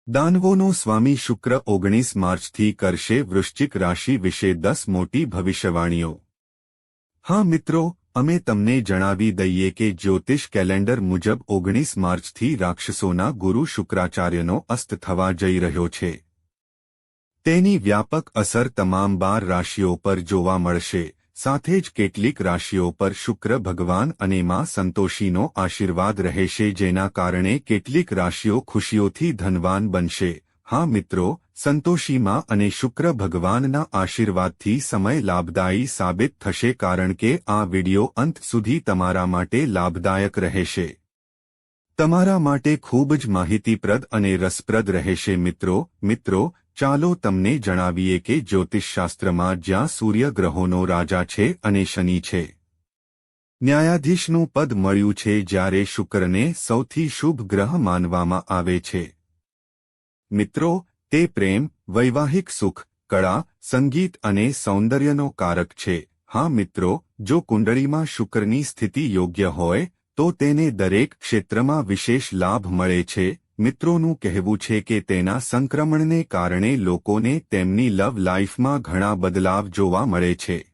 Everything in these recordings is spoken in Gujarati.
દાનવોનો સ્વામી શુક્ર 19 માર્ચથી કરશે વૃશ્ચિક રાશિ વિશે 10 મોટી ભવિષ્યવાણીઓ। હા મિત્રો, અમે તમને જણાવી દઈએ કે જ્યોતિષ કેલેન્ડર મુજબ 19 માર્ચથી રાક્ષસોના ગુરુ શુક્રાચાર્યનો અસ્ત થવા જઈ રહ્યો છે। તેની વ્યાપક અસર તમામ 12 રાશિઓ પર જોવા મળશે। સાથે જ કેટલીક રાશિઓ પર શુક્ર ભગવાન અને માં સંતોષીનો આશીર્વાદ રહેશે, જેના કારણે કેટલીક રાશિઓ ખુશીઓથી ધનવાન બનશે। હા મિત્રો, સંતોષી માં અને શુક્ર ભગવાનના આશીર્વાદથી સમય લાભદાયી સાબિત થશે, કારણ કે આ વિડિયો અંત સુધી તમારા માટે લાભદાયક રહેશે। તમારા માટે ખૂબ જ માહિતીપ્રદ અને રસપ્રદ રહેશે। મિત્રો ચાલો તમને જણાવીએ કે જ્યોતિષશાસ્ત્રમાં જ્યાં સૂર્ય ગ્રહોનો રાજા છે અને શનિ છે, ન્યાયાધીશનું પદ મળ્યું છે, જ્યારે શુક્રને સૌથી શુભ ગ્રહ માનવામાં આવે છે। મિત્રો, તે પ્રેમ, વૈવાહિક સુખ, કળા, સંગીત અને સૌંદર્યનો કારક છે। હા મિત્રો, જો કુંડળીમાં શુક્રની સ્થિતિ યોગ્ય હોય તો તેને દરેક ક્ષેત્રમાં વિશેષ લાભ મળે છે। મિત્રોનું કહેવું છે કે તેના સંક્રમણને કારણે લોકોને તેમની લવ લાઇફમાં ઘણા બદલાવ જોવા મળે છે।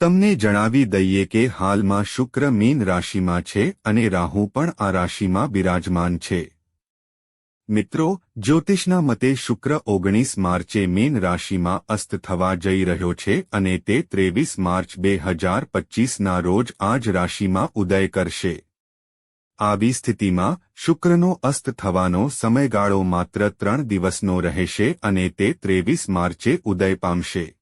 તમને જણાવી દઈએ કે હાલમાં શુક્ર મીન રાશિમાં છે અને રાહુ પણ આ રાશિમાં બિરાજમાન છે। મિત્રો, જ્યોતિષના મતે શુક્ર 19 માર્ચે મીન રાશિમાં અસ્ત થવા જઈ રહ્યો છે અને તે 23 માર્ચ 2025ના રોજ આ જ રાશિમાં ઉદય કરશે। આવી સ્થિતિમાં શુક્રનો અસ્ત થવાનો સમયગાળો માત્ર 3 દિવસનો રહેશે અને તે 23 માર્ચે ઉદય પામશે।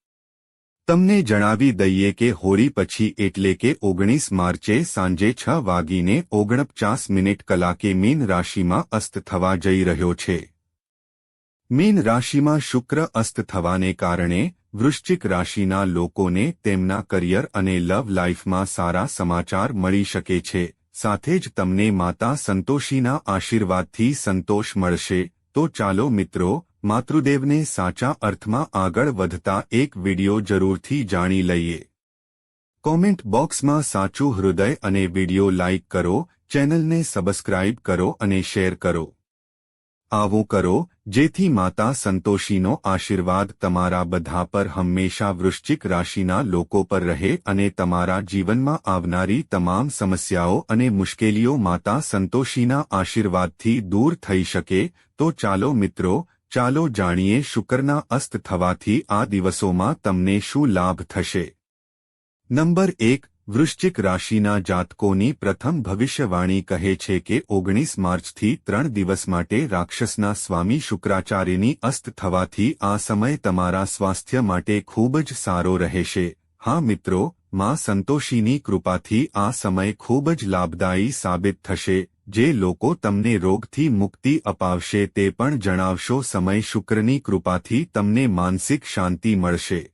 તમને જણાવી દઈએ કે હોળી પછી એટલે કે 19 માર્ચે સાંજે 6:49 કલાકે મીન રાશિમાં અસ્ત થવા જઈ રહ્યો છે। મીન રાશિમાં શુક્ર અસ્ત થવાને કારણે વૃશ્ચિક રાશિના લોકોને તેમના કરિયર અને લવ લાઇફમાં સારા સમાચાર મળી શકે છે। સાથે જ તમને માતા સંતોષીના આશીર્વાદથી સંતોષ મળશે। તો ચાલો મિત્રો, માતૃદેવને સાચા અર્થમાં આગળ વધતા એક વિડિયો જરૂરથી જાણી લઈએ। કોમેન્ટ બોક્સમાં સાચું હૃદય અને વિડિયો લાઇક કરો, ચેનલને સબસ્ક્રાઇબ કરો અને શેર કરો। આવું કરો જેથી માતા સંતોષીનો આશીર્વાદ તમારા બધા પર હંમેશા વૃશ્ચિક રાશિના લોકો પર રહે અને તમારા જીવનમાં આવનારી તમામ સમસ્યાઓ અને મુશ્કેલીઓ માતા સંતોષીના આશીર્વાદથી દૂર થઈ શકે। તો ચાલો મિત્રો, ચાલો જાણીએ શુક્રના અસ્ત થવાથી આ દિવસોમાં તમને શું લાભ થશે। નંબર 1, વૃશ્ચિક રાશિના જાતકોની પ્રથમ ભવિષ્યવાણી કહે છે કે 19 માર્ચથી 3 દિવસ માટે રાક્ષસના સ્વામી શુક્રાચાર્યની અસ્ત થવાથી આ સમય તમારા સ્વાસ્થ્ય માટે ખૂબ જ સારો રહેશે। હા મિત્રો, માં સંતોષીની કૃપાથી આ સમય ખૂબ જ લાભદાયી સાબિત થશે। જે લોકો તમને રોગથી મુક્તિ અપાવશે તે પણ જણાવશો। સમય શુક્રની કૃપાથી તમને માનસિક શાંતિ મળશે।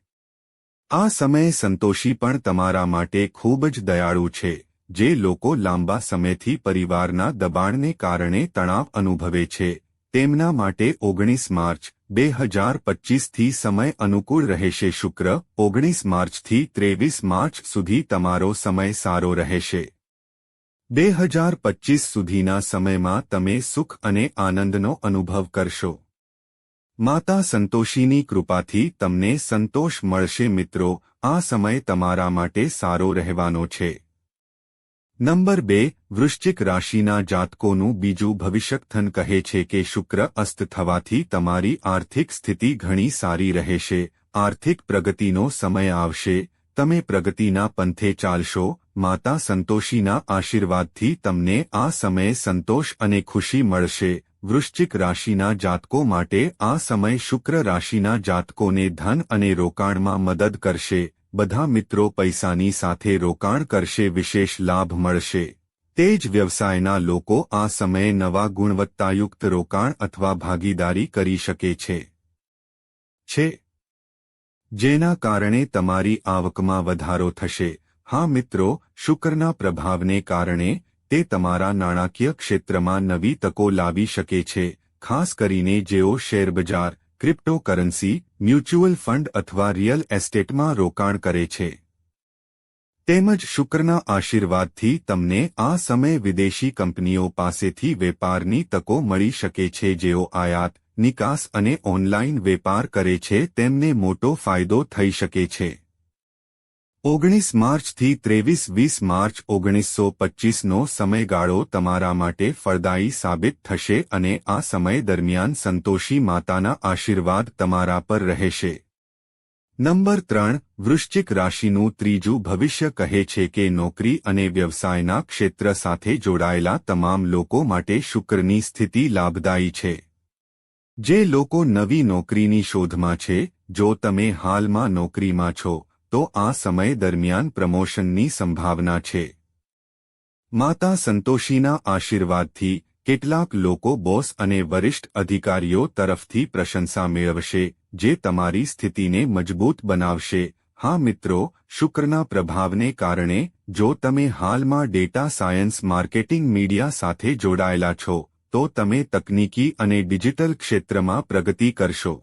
આ સમયે સંતોષી પણ તમારા માટે ખૂબ જ દયાળુ છે। જે લોકો લાંબા સમયથી પરિવારના દબાણને કારણે તણાવ અનુભવે છે તેમના માટે 19 માર્ચ 2025થી સમય અનુકૂળ રહેશે। શુક્ર 19 માર્ચથી 23 માર્ચ સુધી તમારો સમય સારો રહેશે। 2025 સુધીના સમયમાં તમે સુખ અને આનંદનો અનુભવ કરશો। માતા સંતોષીની કૃપાથી તમને સંતોષ મળશે। મિત્રો, આ સમય તમારા માટે સારો રહેવાનો છે। નંબર 2, વૃશ્ચિક રાશિના જાતકોનું બીજું ભવિષ્યકથન કહે છે કે શુક્ર અસ્ત થવાથી તમારી આર્થિક સ્થિતિ ઘણી સારી રહેશે। આર્થિક પ્રગતિનો સમય આવશે। તમે પ્રગતિના પંથે ચાલશો। માતા સંતોષીના આશીર્વાદથી તમને આ સમયે સંતોષ અને ખુશી મળશે। વૃશ્ચિક રાશિના જાતકો માટે આ સમય શુક્ર રાશિના જાતકોને ધન અને રોકાણમાં મદદ કરશે। બધા મિત્રો પૈસાની સાથે રોકાણ કરશે, વિશેષ લાભ મળશે। તે જ વ્યવસાયના લોકો આ સમયે નવા ગુણવત્તાયુક્ત રોકાણ અથવા ભાગીદારી કરી શકે છે, જેના કારણે તમારી આવકમાં વધારો થશે। હા મિત્રો, શુક્રના પ્રભાવને કારણે તે તમારા નાણાકીય ક્ષેત્રમાં નવી તકો લાવી શકે છે। ખાસ કરીને જેઓ શેરબજાર, ક્રિપ્ટોકરન્સી, મ્યુચ્યુઅલ ફંડ અથવા રિયલ એસ્ટેટમાં રોકાણ કરે છે તેમજ શુક્રના આશીર્વાદથી તમને આ સમયે વિદેશી કંપનીઓ પાસેથી વેપારની તકો મળી શકે છે. જેઓ આયાત, નિકાસ અને ઓનલાઇન વેપાર કરે છે તેમને મોટો ફાયદો થઈ શકે છે. 19 માર્ચથી 23-20 માર્ચ 1925નો સમયગાળો તમારા માટે ફળદાયી સાબિત થશે અને આ સમય દરમિયાન સંતોષી માતાના આશીર્વાદ તમારા પર રહેશે. નંબર 3 વૃશ્ચિક રાશિનું ત્રીજું ભવિષ્ય કહે છે કે નોકરી અને વ્યવસાયના ક્ષેત્ર સાથે જોડાયેલા તમામ લોકો માટે શુક્રની સ્થિતિ લાભદાયી છે. જે લોકો નવી નોકરીની શોધમાં છે, જો તમે હાલમાં નોકરીમાં છો, તો આ સમય દરમિયાન પ્રમોશનની સંભાવના છે. માતા સંતોષીના આશીર્વાદથી કેટલાક લોકો બોસ અને વરિષ્ઠ અધિકારીઓ તરફથી પ્રશંસા મેળવશે, જે તમારી સ્થિતિને મજબૂત બનાવશે. હા મિત્રો, શુક્રના પ્રભાવને કારણે જો તમે હાલમાં ડેટા સાયન્સ, માર્કેટિંગ, મીડિયા સાથે જોડાયેલા છો, તો તમે તકનીકી અને ડિજિટલ ક્ષેત્રમાં પ્રગતિ કરશો.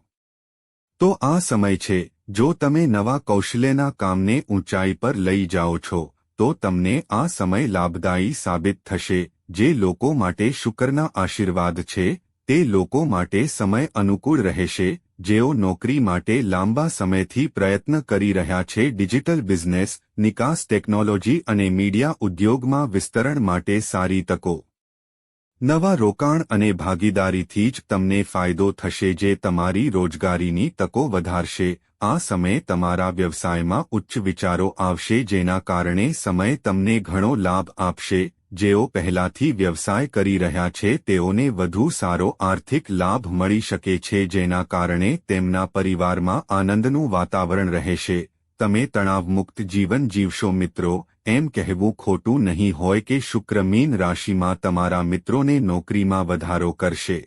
તો આ સમય છે. જો તમે નવા કૌશલ્યના કામને ઊંચાઈ પર લઈ જાઓ છો, તો તમને આ સમય લાભદાયી સાબિત થશે. જે લોકો માટે શુક્રના આશીર્વાદ છે, તે લોકો માટે સમય અનુકૂળ રહેશે. જેઓ નોકરી માટે લાંબા સમયથી પ્રયત્ન કરી રહ્યા છે, ડિજિટલ બિઝનેસ, નિકાસ, ટેકનોલોજી અને મીડિયા ઉદ્યોગમાં વિસ્તરણ માટે સારી તકો. નવા રોકાણ અને ભાગીદારીથી જ તમને ફાયદો થશે, જે તમારી રોજગારીની તકો વધારશે. આ સમયે તમારા વ્યવસાયમાં ઉચ્ચ વિચારો આવશે, જેના કારણે સમય તમને ઘણો લાભ આપશે. જેઓ પહેલાથી વ્યવસાય કરી રહ્યા છે તેઓને વધુ સારો આર્થિક લાભ મળી શકે છે, જેના કારણે તેમના પરિવારમાં આનંદનું વાતાવરણ રહેશે. તમે તણાવમુક્ત જીવન જીવશો. મિત્રો, એમ કહેવું ખોટું નહીં હોય કે શુક્ર મીન રાશિમાં તમારા મિત્રોને નોકરીમાં વધારો કરશે.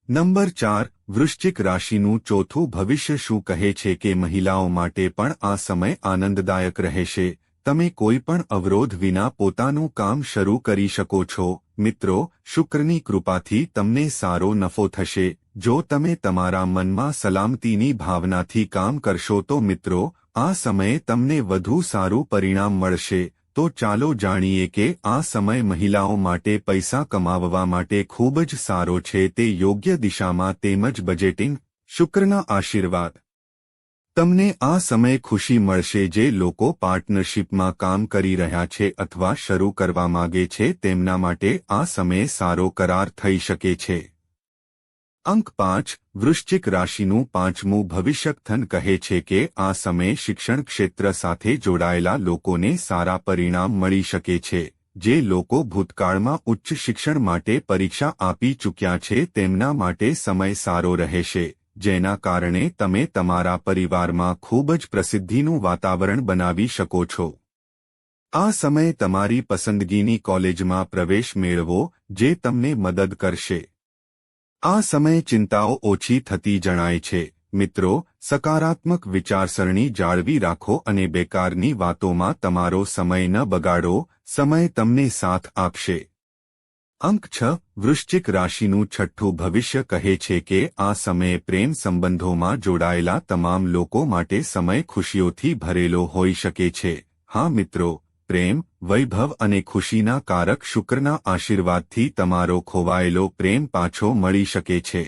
નંબર 4 વૃશ્ચિક રાશિનું ચોથું ભવિષ્ય શું કહે છે કે મહિલાઓ માટે પણ આ સમય આનંદદાયક રહેશે. તમે કોઈ પણ અવરોધ વિના પોતાનું કામ શરૂ કરી શકો છો. મિત્રો, શુક્રની કૃપાથી તમને સારો નફો થશે. જો તમે તમારા મનમાં સલામતીની ભાવનાથી કામ કરશો તો મિત્રો, આ સમયે તમને વધુ સારું પરિણામ મળશે. તો ચાલો જાણીએ કે આ સમય મહિલાઓ માટે પૈસા કમાવવા માટે ખૂબ જ સારો છે, તે યોગ્ય દિશામાં તેમજ બજેટિંગ. શુક્રના આશીર્વાદ. તમને આ સમયે ખુશી મળશે. જે લોકો પાર્ટનરશિપમાં કામ કરી રહ્યા છે અથવા શરૂ કરવા માગે છે તેમના માટે આ સમયે સારો કરાર થઈ શકે છે. અંક 5 વૃશ્ચિક રાશિનું પાંચમું ભવિષ્યકથન કહે છે કે આ સમયે શિક્ષણ ક્ષેત્ર સાથે જોડાયેલા લોકોને સારા પરિણામ મળી શકે છે. જે લોકો ભૂતકાળમાં ઉચ્ચ શિક્ષણ માટે પરીક્ષા આપી ચૂક્યા છે તેમના માટે સમય સારો રહેશે, જેના કારણે તમે તમારા પરિવારમાં ખૂબ જ પ્રસિદ્ધિનું વાતાવરણ બનાવી શકો છો. આ સમયે તમારી પસંદગીની કોલેજમાં પ્રવેશ મેળવો, જે તમને મદદ કરશે. આ સમયે ચિંતાઓ ઓછી થતી જણાય છે. મિત્રો, સકારાત્મક વિચારસરણી જાળવી રાખો અને બેકારની વાતોમાં તમારો સમય ન બગાડો. સમય તમને સાથ આપશે. અંક 6 વૃશ્ચિક રાશિનું છઠ્ઠું ભવિષ્ય કહે છે કે આ સમયે પ્રેમ સંબંધોમાં જોડાયેલા તમામ લોકો માટે સમય ખુશીઓથી ભરેલો હોઈ શકે છે. હા મિત્રો, પ્રેમ, વૈભવ અને ખુશીના કારક શુક્રના આશીર્વાદથી તમારો ખોવાયેલો પ્રેમ પાછો મળી શકે છે.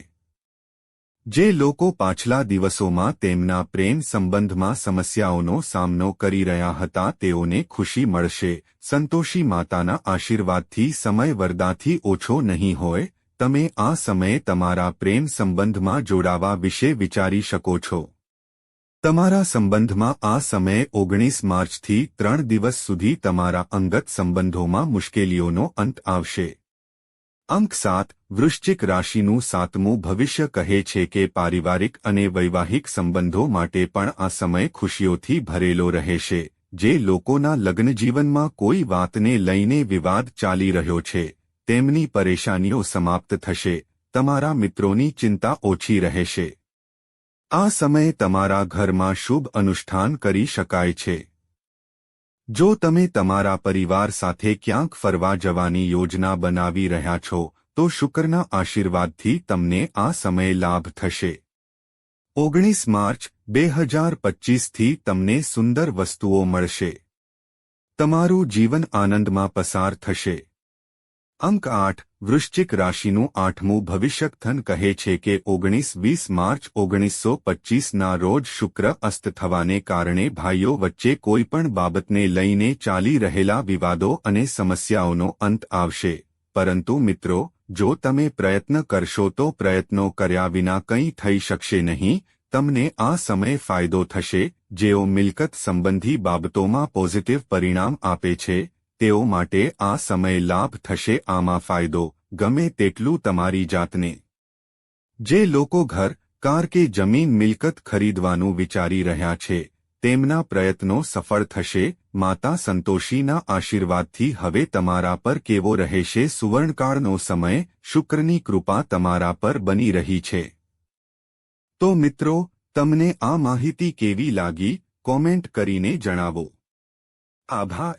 જે લોકો પાછલા દિવસોમાં તેમના પ્રેમ સંબંધમાં સમસ્યાઓનો સામનો કરી રહ્યા હતા તેઓને ખુશી મળશે. સંતોષી માતાના આશીર્વાદથી સમય વરદાથી ઓછો નહીં હોય. તમે આ સમયે તમારા પ્રેમ સંબંધમાં જોડાવા વિશે વિચારી શકો છો. તમારા સંબંધમાં આ સમયે 19 માર્ચથી 3 દિવસ સુધી તમારા અંગત સંબંધોમાં મુશ્કેલીઓનો અંત આવશે. અંક 7 વૃશ્ચિક રાશિનું સાતમું ભવિષ્ય કહે છે કે પારિવારિક અને વૈવાહિક સંબંધો માટે પણ આ સમય ખુશીઓથી ભરેલો રહેશે. જે લોકોના લગ્નજીવનમાં કોઈ વાતને લઈને વિવાદ ચાલી રહ્યો છે, તેમની પરેશાનીઓ સમાપ્ત થશે. તમારા મિત્રોની ચિંતા ઓછી રહેશે. આ સમયે તમારા ઘરમાં શુભ અનુષ્ઠાન કરી શકાય છે. જો તમે તમારા પરિવાર સાથે ક્યાંક ફરવા જવાની યોજના બનાવી રહ્યા છો, તો શુક્રના આશીર્વાદથી તમને આ સમયે લાભ થશે. 19 માર્ચ 2025થી તમને સુંદર વસ્તુઓ મળશે. તમારું જીવન આનંદમાં પસાર થશે. અંક 8 વૃશ્ચિક રાશિનું 8મું ભવિષ્યકથન કહે છે કે 19-20 માર્ચ 1925ના રોજ શુક્ર અસ્ત થવાને કારણે ભાઈઓ વચ્ચે કોઈપણ બાબતને લઈને ચાલી રહેલા વિવાદો અને સમસ્યાઓનો અંત આવશે. પરંતુ મિત્રો, જો તમે પ્રયત્ન કરશો તો પ્રયત્નો કર્યા વિના કંઈ થઈ શકશે નહીં. તમને આ સમયે ફાયદો થશે. જેઓ મિલકત સંબંધી બાબતોમાં પોઝિટિવ પરિણામ આપે છે તેઓ માટે આ સમય લાભ થશે. આમાં ફાયદો ગમે તેટલું તમારી જાતને. જે લોકો ઘર, કાર કે જમીન મિલકત ખરીદવાનું વિચારી રહ્યા છે તેમના પ્રયત્નો સફળ થશે. માતા સંતોષીના આશીર્વાદથી હવે તમારા પર કેવો રહેશે સુવર્ણકાળનો સમય. શુક્રની કૃપા તમારા પર બની રહી છે. તો મિત્રો, તમને આ માહિતી કેવી લાગી કોમેન્ટ કરીને જણાવો. આભાર.